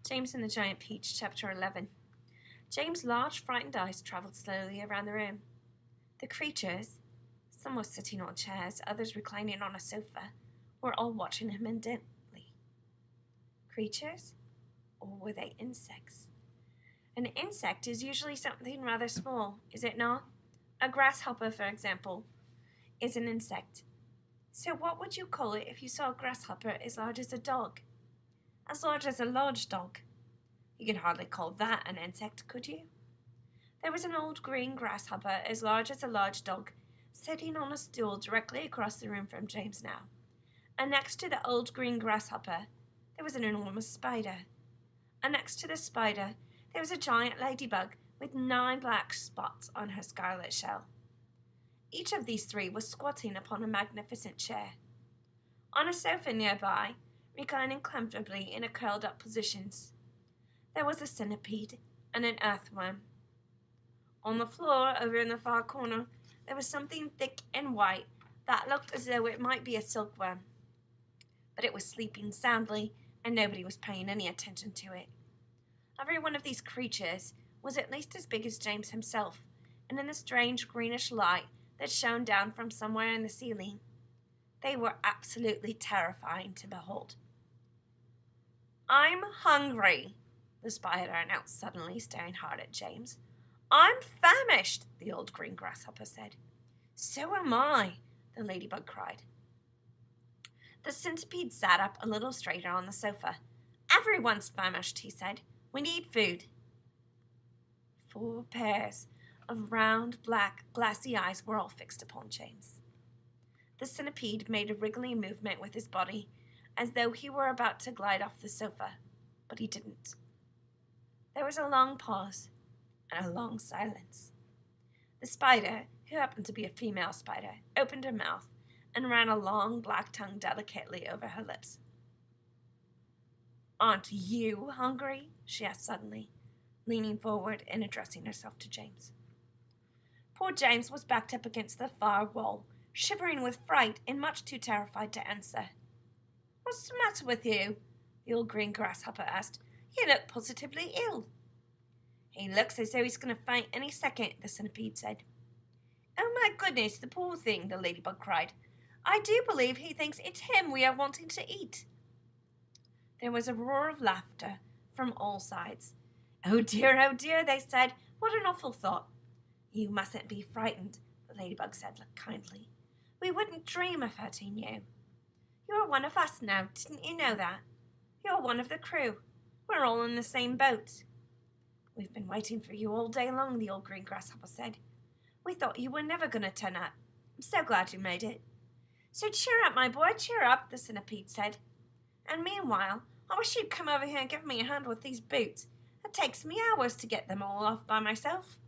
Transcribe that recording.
James and the Giant Peach, Chapter 11. James' large, frightened eyes travelled slowly around the room. The creatures, some were sitting on chairs, others reclining on a sofa, were all watching him intently. Creatures? Or were they insects? An insect is usually something rather small, is it not? A grasshopper, for example, is an insect. So what would you call it if you saw a grasshopper as large as a dog? As large as a large dog. You could hardly call that an insect, could you? There was an old green grasshopper as large as a large dog, sitting on a stool directly across the room from James now. And next to the old green grasshopper, there was an enormous spider. And next to the spider, there was a giant ladybug with 9 black spots on her scarlet shell. Each of these 3 was squatting upon a magnificent chair. On a sofa nearby, reclining comfortably in a curled-up positions, there was a centipede and an earthworm. On the floor, over in the far corner, there was something thick and white that looked as though it might be a silkworm. But it was sleeping soundly, and nobody was paying any attention to it. Every one of these creatures was at least as big as James himself, and in the strange greenish light that shone down from somewhere in the ceiling, they were absolutely terrifying to behold. "I'm hungry," the spider announced suddenly, staring hard at James. "I'm famished," the old green grasshopper said. "So am I," the ladybug cried. The centipede sat up a little straighter on the sofa. "Everyone's famished," he said. "We need food." 4 pairs of round, black, glassy eyes were all fixed upon James. The centipede made a wriggling movement with his body, as though he were about to glide off the sofa, but he didn't. There was a long pause and a long silence. The spider, who happened to be a female spider, opened her mouth and ran a long black tongue delicately over her lips. "Aren't you hungry?" she asked suddenly, leaning forward and addressing herself to James. Poor James was backed up against the far wall, shivering with fright and much too terrified to answer. "What's the matter with you?" the old green grasshopper asked. "You look positively ill." "He looks as though he's going to faint any second," the centipede said. "Oh my goodness, the poor thing," the ladybug cried. "I do believe he thinks it's him we are wanting to eat." There was a roar of laughter from all sides. "Oh dear," they said. "What an awful thought." "You mustn't be frightened," the ladybug said kindly. "We wouldn't dream of hurting you. You're one of us now, didn't you know that? You're one of the crew. We're all in the same boat." "We've been waiting for you all day long," the old green grasshopper said. "We thought you were never going to turn up. I'm so glad you made it." "So cheer up, my boy, cheer up," the centipede said. "And meanwhile, I wish you'd come over here and give me a hand with these boots. It takes me hours to get them all off by myself."